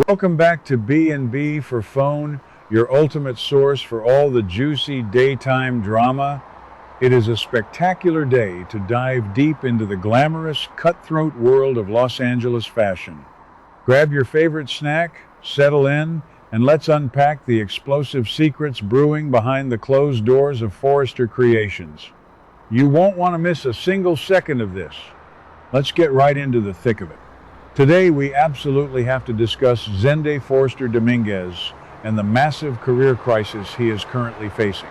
Welcome back to B&B for Phone, your ultimate source for all the juicy daytime drama. It is a spectacular day to dive deep into the glamorous, cutthroat world of Los Angeles fashion. Grab your favorite snack, settle in, and let's unpack the explosive secrets brewing behind the closed doors of Forester Creations. You won't want to miss a single second of this. Let's get right into the thick of it. Today, we absolutely have to discuss Zende Forester Dominguez and the massive career crisis he is currently facing.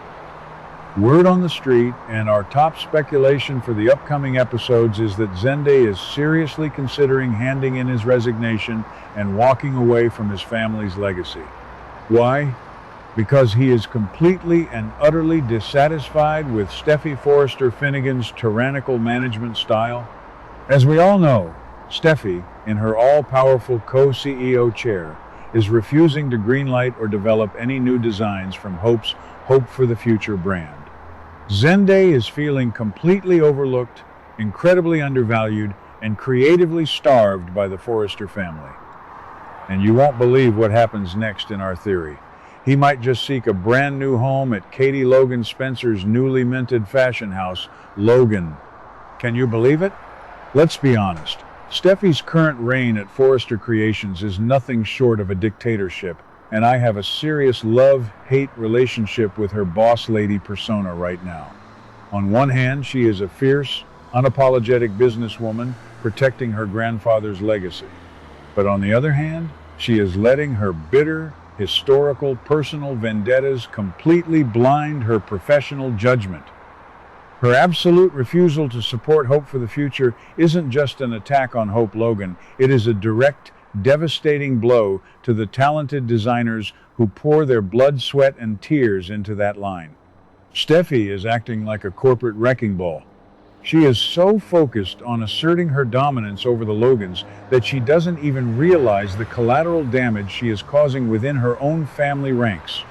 Word on the street and our top speculation for the upcoming episodes is that Zende is seriously considering handing in his resignation and walking away from his family's legacy. Why? Because he is completely and utterly dissatisfied with Steffy Forrester Finnegan's tyrannical management style. As we all know, Steffy, in her all-powerful co-CEO chair, is refusing to greenlight or develop any new designs from Hope for the Future brand. Zende is feeling completely overlooked, incredibly undervalued, and creatively starved by the Forrester family. And you won't believe what happens next in our theory. He might just seek a brand new home at Katie Logan Spencer's newly minted fashion house, Logan. Can you believe it? Let's be honest. Steffi's current reign at Forester Creations is nothing short of a dictatorship, and I have a serious love-hate relationship with her boss lady persona right now. On one hand, she is a fierce, unapologetic businesswoman protecting her grandfather's legacy. But on the other hand, she is letting her bitter, historical, personal vendettas completely blind her professional judgment. Her absolute refusal to support Hope for the Future isn't just an attack on Hope Logan, it is a direct, devastating blow to the talented designers who pour their blood, sweat, and tears into that line. Steffi is acting like a corporate wrecking ball. She is so focused on asserting her dominance over the Logans that she doesn't even realize the collateral damage she is causing within her own family ranks.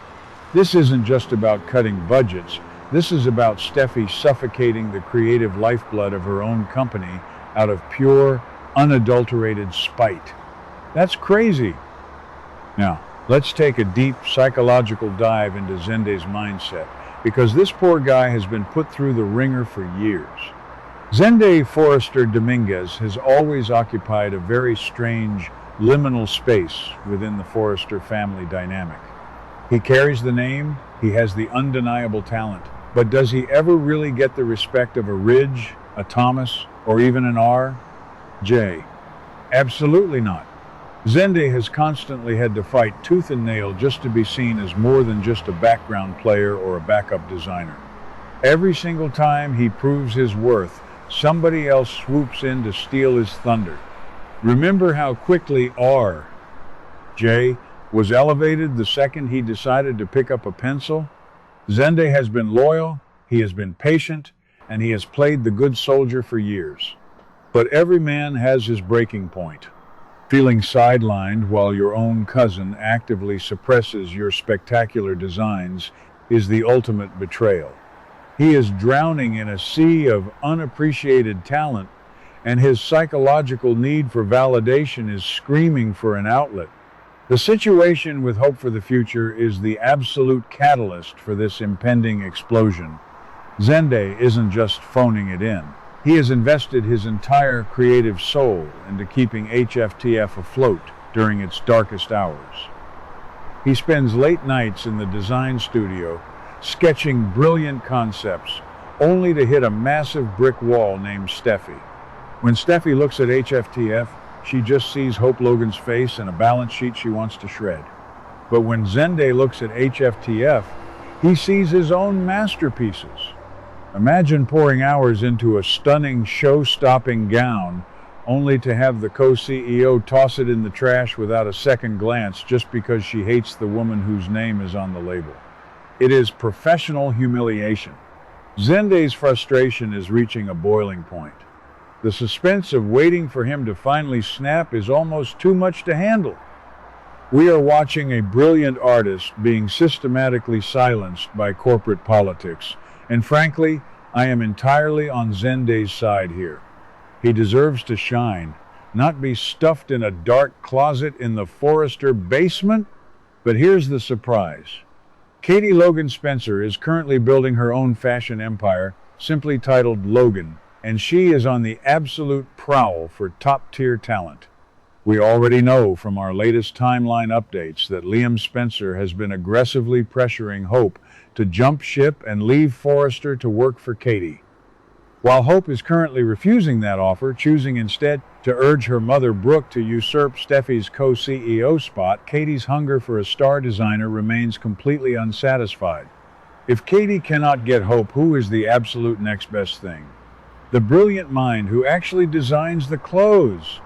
This isn't just about cutting budgets. This is about Steffi suffocating the creative lifeblood of her own company out of pure, unadulterated spite. That's crazy. Now, let's take a deep psychological dive into Zende's mindset, because this poor guy has been put through the ringer for years. Zende Forester Dominguez has always occupied a very strange, liminal space within the Forester family dynamic. He carries the name, he has the undeniable talent. But does he ever really get the respect of a Ridge, a Thomas, or even an R.J.? Absolutely not. Zende has constantly had to fight tooth and nail just to be seen as more than just a background player or a backup designer. Every single time he proves his worth, somebody else swoops in to steal his thunder. Remember how quickly R.J. was elevated the second he decided to pick up a pencil? Zende has been loyal, he has been patient, and he has played the good soldier for years. But every man has his breaking point. Feeling sidelined while your own cousin actively suppresses your spectacular designs is the ultimate betrayal. He is drowning in a sea of unappreciated talent, and his psychological need for validation is screaming for an outlet. The situation with Hope for the Future is the absolute catalyst for this impending explosion. Zende isn't just phoning it in. He has invested his entire creative soul into keeping HFTF afloat during its darkest hours. He spends late nights in the design studio, sketching brilliant concepts, only to hit a massive brick wall named Steffi. When Steffi looks at HFTF, she just sees Hope Logan's face and a balance sheet she wants to shred. But when Zende looks at HFTF, he sees his own masterpieces. Imagine pouring hours into a stunning, show-stopping gown, only to have the co-CEO toss it in the trash without a second glance just because she hates the woman whose name is on the label. It is professional humiliation. Zende's frustration is reaching a boiling point. The suspense of waiting for him to finally snap is almost too much to handle. We are watching a brilliant artist being systematically silenced by corporate politics, and frankly, I am entirely on Zende's side here. He deserves to shine, not be stuffed in a dark closet in the Forester basement? But here's the surprise. Katie Logan Spencer is currently building her own fashion empire, simply titled Logan, and she is on the absolute prowl for top-tier talent. We already know from our latest timeline updates that Liam Spencer has been aggressively pressuring Hope to jump ship and leave Forester to work for Katie. While Hope is currently refusing that offer, choosing instead to urge her mother Brooke to usurp Steffy's co-CEO spot, Katie's hunger for a star designer remains completely unsatisfied. If Katie cannot get Hope, who is the absolute next best thing? The brilliant mind who actually designs the clothes.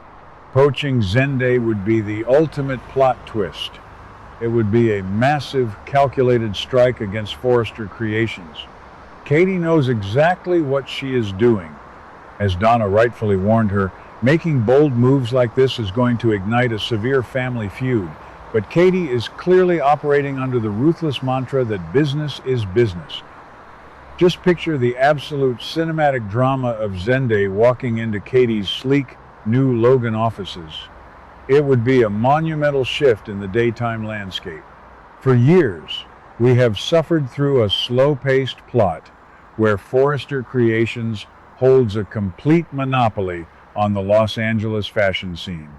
Poaching Zende would be the ultimate plot twist. It would be a massive, calculated strike against Forester Creations. Katie knows exactly what she is doing. As Donna rightfully warned her, making bold moves like this is going to ignite a severe family feud. But Katie is clearly operating under the ruthless mantra that business is business. Just picture the absolute cinematic drama of Zende walking into Katie's sleek, new Logan offices. It would be a monumental shift in the daytime landscape. For years, we have suffered through a slow-paced plot where Forester Creations holds a complete monopoly on the Los Angeles fashion scene.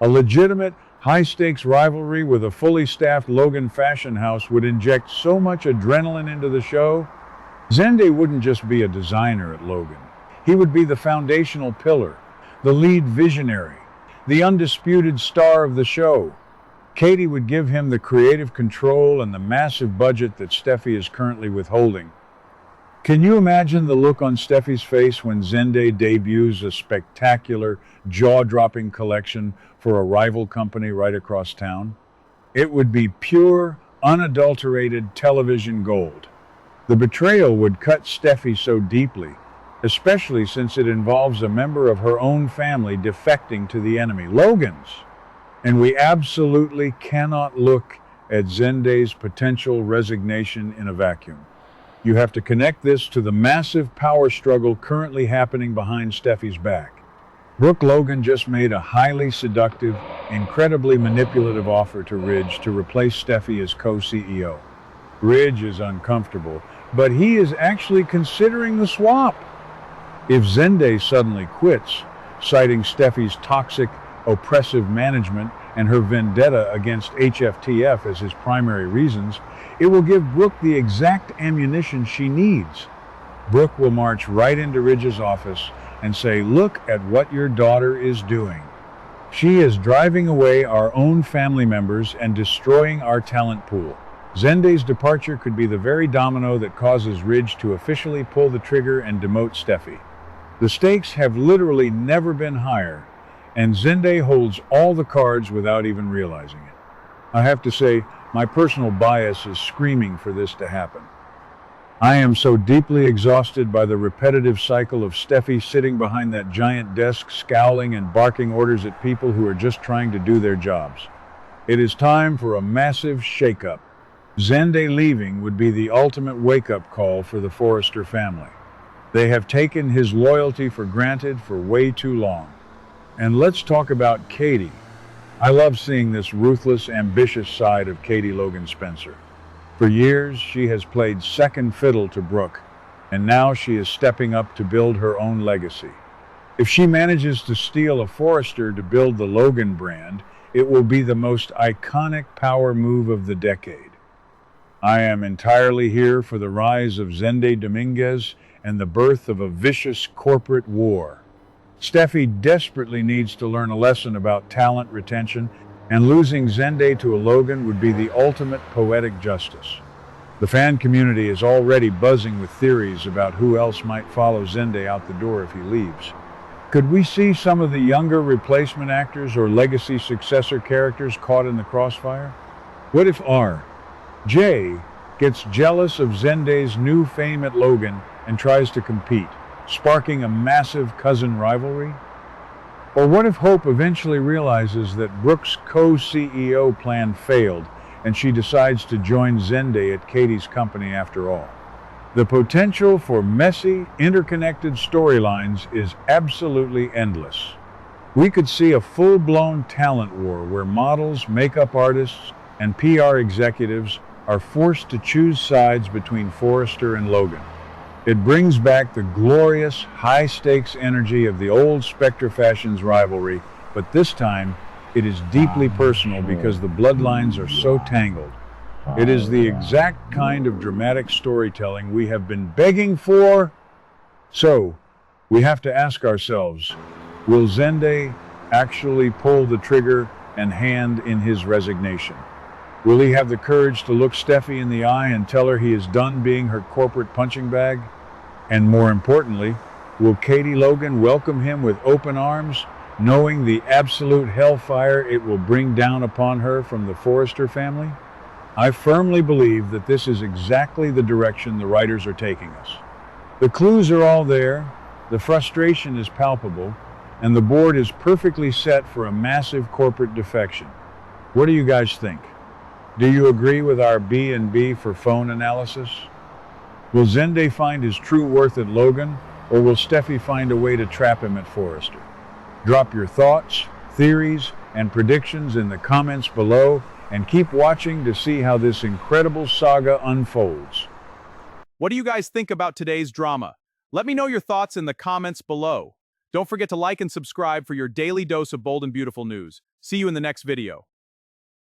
A legitimate, high-stakes rivalry with a fully staffed Logan fashion house would inject so much adrenaline into the show. Zende wouldn't just be a designer at Logan. He would be the foundational pillar, the lead visionary, the undisputed star of the show. Katie would give him the creative control and the massive budget that Steffy is currently withholding. Can you imagine the look on Steffy's face when Zende debuts a spectacular, jaw-dropping collection for a rival company right across town? It would be pure, unadulterated television gold. The betrayal would cut Steffy so deeply, especially since it involves a member of her own family defecting to the enemy, Logan's. And we absolutely cannot look at Zende's potential resignation in a vacuum. You have to connect this to the massive power struggle currently happening behind Steffy's back. Brooke Logan just made a highly seductive, incredibly manipulative offer to Ridge to replace Steffy as co-CEO. Ridge is uncomfortable, but he is actually considering the swap. If Zende suddenly quits, citing Steffy's toxic, oppressive management and her vendetta against HFTF as his primary reasons, it will give Brooke the exact ammunition she needs. Brooke will march right into Ridge's office and say, "Look at what your daughter is doing. She is driving away our own family members and destroying our talent pool." Zende's departure could be the very domino that causes Ridge to officially pull the trigger and demote Steffy. The stakes have literally never been higher, and Zende holds all the cards without even realizing it. I have to say, my personal bias is screaming for this to happen. I am so deeply exhausted by the repetitive cycle of Steffy sitting behind that giant desk, scowling and barking orders at people who are just trying to do their jobs. It is time for a massive shakeup. Zende leaving would be the ultimate wake-up call for the Forester family. They have taken his loyalty for granted for way too long. And let's talk about Katie. I love seeing this ruthless, ambitious side of Katie Logan Spencer. For years, she has played second fiddle to Brooke, and now she is stepping up to build her own legacy. If she manages to steal a Forester to build the Logan brand, it will be the most iconic power move of the decade. I am entirely here for the rise of Zende Dominguez and the birth of a vicious corporate war. Steffy desperately needs to learn a lesson about talent retention, and losing Zende to a Logan would be the ultimate poetic justice. The fan community is already buzzing with theories about who else might follow Zende out the door if he leaves. Could we see some of the younger replacement actors or legacy successor characters caught in the crossfire? What if R.J. gets jealous of Zende's new fame at Logan and tries to compete, sparking a massive cousin rivalry? Or what if Hope eventually realizes that Brooke's co-CEO plan failed and she decides to join Zende at Katie's company after all? The potential for messy, interconnected storylines is absolutely endless. We could see a full-blown talent war where models, makeup artists, and PR executives are forced to choose sides between Forester and Logan. It brings back the glorious, high-stakes energy of the old Spectre Fashions rivalry, but this time it is deeply personal because the bloodlines are so tangled. It is the exact kind of dramatic storytelling we have been begging for. So, we have to ask ourselves, will Zende actually pull the trigger and hand in his resignation? Will he have the courage to look Steffy in the eye and tell her he is done being her corporate punching bag? And more importantly, will Katie Logan welcome him with open arms, knowing the absolute hellfire it will bring down upon her from the Forester family? I firmly believe that this is exactly the direction the writers are taking us. The clues are all there, the frustration is palpable, and the board is perfectly set for a massive corporate defection. What do you guys think? Do you agree with our B&B for phone analysis? Will Zende find his true worth at Logan, or will Steffy find a way to trap him at Forester? Drop your thoughts, theories, and predictions in the comments below, and keep watching to see how this incredible saga unfolds. What do you guys think about today's drama? Let me know your thoughts in the comments below. Don't forget to like and subscribe for your daily dose of bold and beautiful news. See you in the next video.